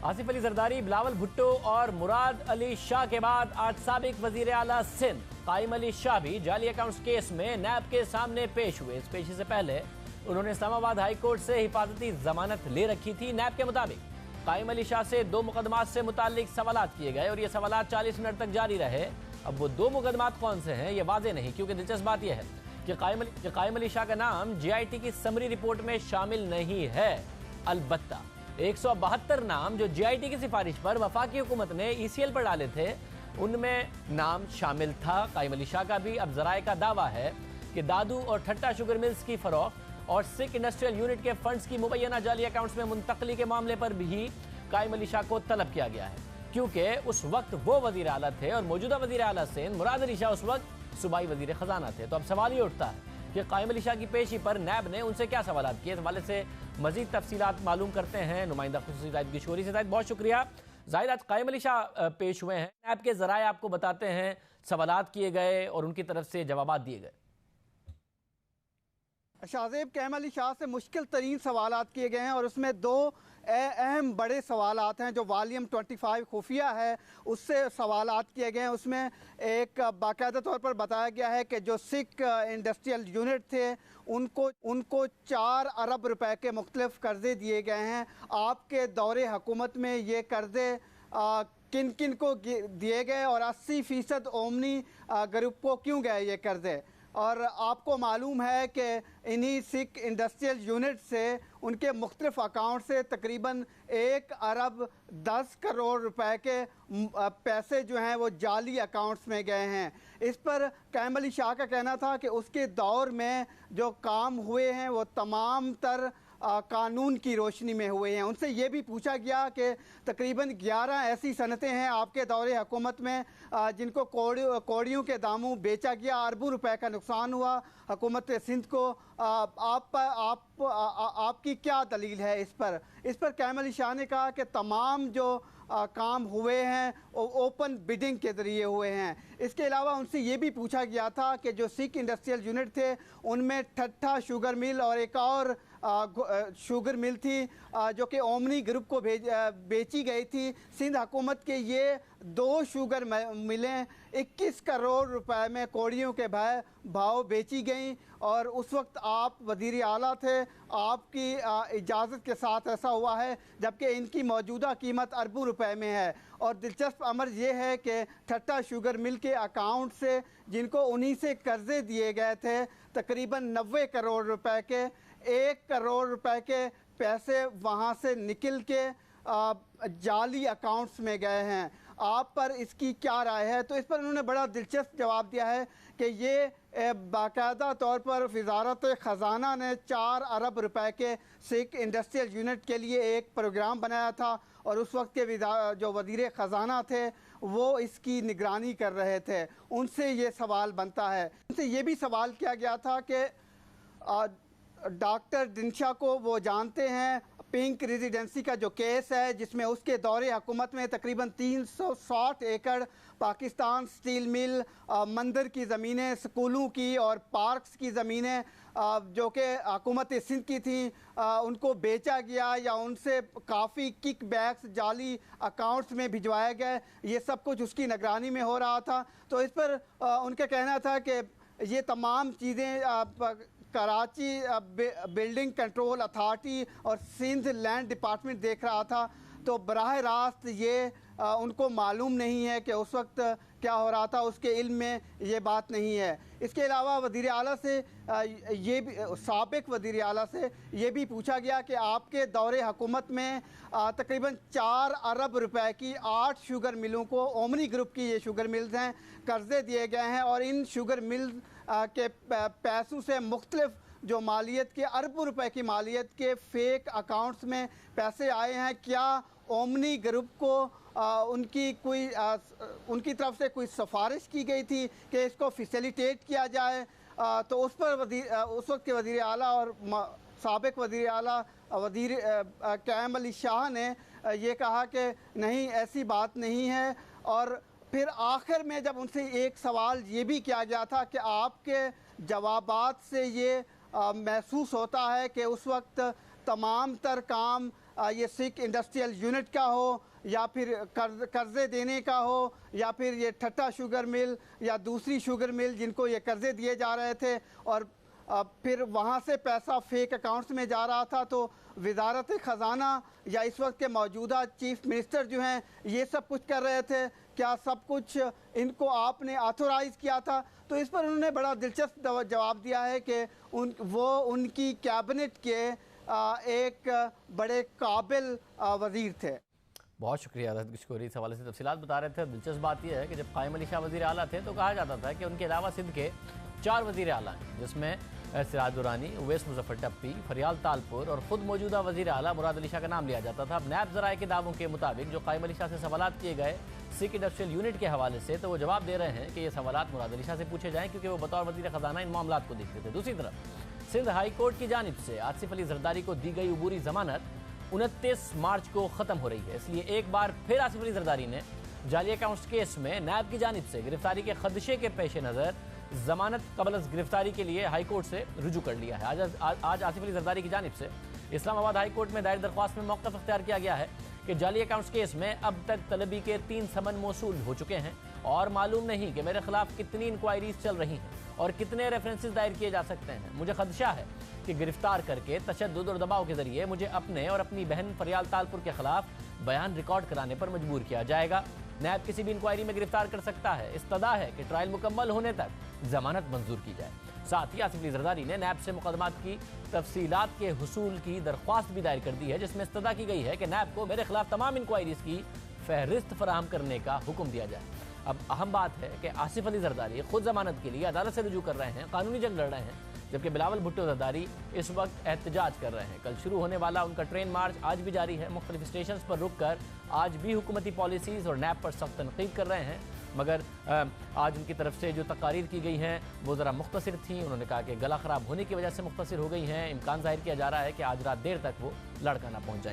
आसिफ अली जरदारी, बिलावल भुट्टो और मुराद अली शाह के बाद आज साबिक वजीर आला सिंध कायम अली शाह भी जाली अकाउंट्स केस में नैब के सामने पेश हुए। इस पेशी से पहले उन्होंने इस्लामाबाद हाई कोर्ट से हिफाजती जमानत ले रखी थी। नैब के मुताबिक कायम अली शाह से 2 मुकदमात से मुताल्लिक सवालात किए गए और ये सवालात 40 मिनट तक जारी रहे। अब वो 2 मुकदमात कौन से हैं ये वाजे नहीं, क्योंकि दिलचस्प बात यह है कि कायम अली शाह का नाम JIT की समरी रिपोर्ट में शामिल नहीं है। अलबत्ता 172 नाम जो JIT की सिफारिश पर वफाकी हुकूमत ने ECL पर डाले थे, उनमें नाम शामिल था कायम अली शाह का भी। अब जराए का दावा है कि दादू और ठट्टा शुगर मिल्स की फरोख्त और सिक इंडस्ट्रियल यूनिट के फंड्स की मुबैना जाली अकाउंट्स में मुंतकली के मामले पर भी कायम अली शाह को तलब किया गया है, क्योंकि उस वक्त वो वजीर आला थे और मौजूदा वजीर आला सिंध मुराद अली शाह उस वक्त सूबाई वजीर खजाना थे। तो अब सवाल ये उठता है कि कायम अली शाह की पेशी पर नैब ने उनसे क्या सवालात किए। इस हवाले से मजीद तफसीलात मालूम करते हैं नुमाइंदा खुसूसी जाहिद किशोरी से। जाहिद, बहुत शुक्रिया। जाहिद, आज कायम अली शाह पेश हुए हैं, नैब के जराए आपको बताते हैं सवालात किए गए और उनकी तरफ से जवाबात दिए गए। शाहजेब, कायम अली शाह से मुश्किल तरीन सवालात किए गए हैं और उसमें 2 अहम बड़े सवालात हैं जो वॉल्यूम 25 खुफिया है उससे सवालात किए गए हैं। उसमें एक बाकायदा तौर पर बताया गया है कि जो सिक इंडस्ट्रियल यूनिट थे उनको 4 अरब रुपए के मुख्तलिफ कर्जे दिए गए हैं। आपके दौरे हुकूमत में ये कर्जे किन किन को दिए गए और 80% ओमनी ग्रुप को क्यों गए ये कर्जे। और आपको मालूम है कि इन्हीं सिक इंडस्ट्रियल यूनिट से उनके मुख्तलिफ अकाउंट से तकरीबन 1 अरब 10 करोड़ रुपए के पैसे जो हैं वो जाली अकाउंट्स में गए हैं। इस पर कायम अली शाह का कहना था कि उसके दौर में जो काम हुए हैं वो तमाम तर कानून की रोशनी में हुए हैं। उनसे ये भी पूछा गया कि तकरीबन 11 ऐसी सनतें हैं आपके दौरे हुकूमत में जिनको कौड़ियों के दामों बेचा गया, अरबों रुपए का नुकसान हुआ हुकूमत सिंध को। आपकी क्या दलील है इस पर? कायम अली शाह ने कहा कि तमाम जो काम हुए हैं ओपन बिडिंग के ज़रिए हुए हैं। इसके अलावा उनसे ये भी पूछा गया था कि जो सिक इंडस्ट्रियल यूनिट थे उनमें ठट्टा शुगर मिल और एक और शुगर मिल थी जो कि ओमनी ग्रुप को बेची गई थी। सिंध हुकूमत के ये 2 शुगर मिलें 21 करोड़ रुपए में कौड़ियों के भाव बेची गई और उस वक्त आप वज़ीर आला थे, आपकी इजाज़त के साथ ऐसा हुआ है, जबकि इनकी मौजूदा कीमत अरबों रुपए में है। और दिलचस्प अमर ये है कि ठट्टा शुगर मिल के अकाउंट से जिनको उन्हीं से कर्जे दिए गए थे तकरीबन 90 करोड़ रुपए के 1 करोड़ रुपए के पैसे वहाँ से निकल के जाली अकाउंट्स में गए हैं। आप पर इसकी क्या राय है? तो इस पर उन्होंने बड़ा दिलचस्प जवाब दिया है कि ये बाकायदा तौर पर वजारत ख़जाना ने 4 अरब रुपए के सिक इंडस्ट्रियल यूनिट के लिए एक प्रोग्राम बनाया था और उस वक्त के जो वज़ीर ख़जाना थे वो इसकी निगरानी कर रहे थे। उनसे ये सवाल बनता है। उनसे ये भी सवाल किया गया था कि डॉक्टर दिनशा को वो जानते हैं, पिंक रेजिडेंसी का जो केस है जिसमें उसके दौरे हुकूमत में तकरीबन 360 एकड़ पाकिस्तान स्टील मिल, मंदिर की ज़मीनें, स्कूलों की और पार्क्स की ज़मीनें जो कि हुकूमत सिंध की थी उनको बेचा गया या उनसे काफ़ी किक बैक्स जाली अकाउंट्स में भिजवाए गए। ये सब कुछ उसकी निगरानी में हो रहा था। तो इस पर उनका कहना था कि ये तमाम चीज़ें कराची बिल्डिंग कंट्रोल अथॉरिटी और सिंध लैंड डिपार्टमेंट देख रहा था। तो बराह रास्त ये उनको मालूम नहीं है कि उस वक्त क्या हो रहा था, उसके इल्म में ये बात नहीं है। इसके अलावा वज़ीर आला से ये भी साबिक वज़ीर आला से ये भी पूछा गया कि आपके दौरे हुकूमत में तकरीबन 4 अरब रुपए की 8 शुगर मिलों को, ओमनी ग्रुप की ये शुगर मिल्स हैं, कर्जे दिए गए हैं और इन शुगर मिल्स के पैसों से मुख्तलिफ जो मालियत के अरबों रुपए की मालियत के फ़ेक अकाउंट्स में पैसे आए हैं। क्या ओमनी ग्रुप को उनकी तरफ से कोई सिफारिश की गई थी कि इसको फैसिलिटेट किया जाए? तो उस पर उस वक्त के वज़ीर आला और साबिक वज़ीर आला कायम अली शाह ने ये कहा कि नहीं, ऐसी बात नहीं है। और फिर आखिर में जब उनसे एक सवाल ये भी किया गया था कि आपके जवाबात से ये महसूस होता है कि उस वक्त तमाम तर काम ये सिख इंडस्ट्रियल यूनिट का हो या फिर कर्जे देने का हो या फिर ये ठट्टा शुगर मिल या दूसरी शुगर मिल जिनको ये कर्जे दिए जा रहे थे और फिर वहाँ से पैसा फेक अकाउंट्स में जा रहा था। तो वजारत ख़जाना या इस वक्त के मौजूदा चीफ मिनिस्टर जो हैं ये सब कुछ कर रहे थे, क्या सब कुछ इनको आपने ऑथोराइज़ किया था? तो इस पर उन्होंने बड़ा दिलचस्प जवाब दिया है कि वो उनकी कैबिनेट के एक बड़े काबिल वज़ीर थे। बहुत शुक्रिया अदद किशकोरी, इस हवाले से तफसीलात बता रहे थे। दिलचस्प बात यह है कि जब कायम अली शाह वज़ीर आला थे तो कहा जाता था कि उनके अलावा सिंध के 4 वज़ीर आला हैं, जिसमें सिराज दुरानी, उवैस मुजफ्फर टप्पी, फरियाल तालपुर और ख़ुद मौजूदा वज़ीर आला मुराद अली शाह का नाम लिया जाता था। अब नैब ज़राए के दावों के मुताबिक जो कायम अली शाह से सवालात किए गए सिख इंडस्ट्रियल यूनिट के हवाले से, तो वो जवाब दे रहे हैं कि ये सवालात मुराद अली शाह से पूछे जाएँ क्योंकि वो बतौर वज़ीर ख़जाना इन मामलों को देखते थे। दूसरी तरफ सिंध हाई कोर्ट की जानिब से आसिफ अली जरदारी को दी गई अबूरी जमानत 29 मार्च को ख़त्म हो रही है। इसलिए एक बार फिर आसिफ अली जरदारी ने जाली अकाउंट्स केस में नैब की जानिब से गिरफ्तारी के खदशे के पेश नज़र जमानत कबल गिरफ्तारी के लिए हाई कोर्ट से रुजू कर लिया है। आज आसिफ अली जरदारी की जानिब से इस्लामाबाद हाई कोर्ट में दायर दरख्वास्त में मौक़िफ़ इख्तियार किया गया है कि जाली अकाउंट्स केस में अब तक तलबी के 3 समन मौसूल हो चुके हैं और मालूम नहीं कि मेरे खिलाफ कितनी इंक्वायरीज चल रही हैं और कितने रेफरेंसेस दायर किए जा सकते हैं। मुझे खदशा है कि गिरफ्तार करके तशद्दुद और दबाव के जरिए मुझे अपने और अपनी बहन फरियाल तालपुर के खिलाफ बयान रिकॉर्ड कराने पर मजबूर किया जाएगा। नैब किसी भी इंक्वायरी में गिरफ्तार कर सकता है। इस्तदा है कि ट्रायल मुकम्मल होने तक जमानत मंजूर की जाए। साथ ही आसिफ अली जरदारी ने नैब से मुकदमात की तफसीलात के हुसूल की दरख्वास्त भी दायर कर दी है, जिसमें इस्तदा की गई है कि नैब को मेरे खिलाफ तमाम इंक्वायरीज की फहरिस्त फराहम करने का हुक्म दिया जाए। अब अहम बात है कि आसिफ अली जरदारी खुद जमानत के लिए अदालत से रुजू कर रहे हैं, कानूनी जंग लड़ रहे हैं, जबकि बिलावल भुट्टो जरदारी इस वक्त एहतजाज कर रहे हैं। कल शुरू होने वाला उनका ट्रेन मार्च आज भी जारी है। मुख्तलिफ स्टेशन पर रुक कर आज भी हुकूमती पॉलिसीज़ और नैब पर सख्त तनकीद कर रहे हैं, मगर आज उनकी तरफ से जो तकारीर की गई हैं वो ज़रा मुख्तसर थी। उन्होंने कहा कि गला ख़राब होने की वजह से मुख्तसर हो गई हैं। इम्कान ज़ाहिर किया जा रहा है कि आज रात देर तक वो लड़का ना पहुँच जाए।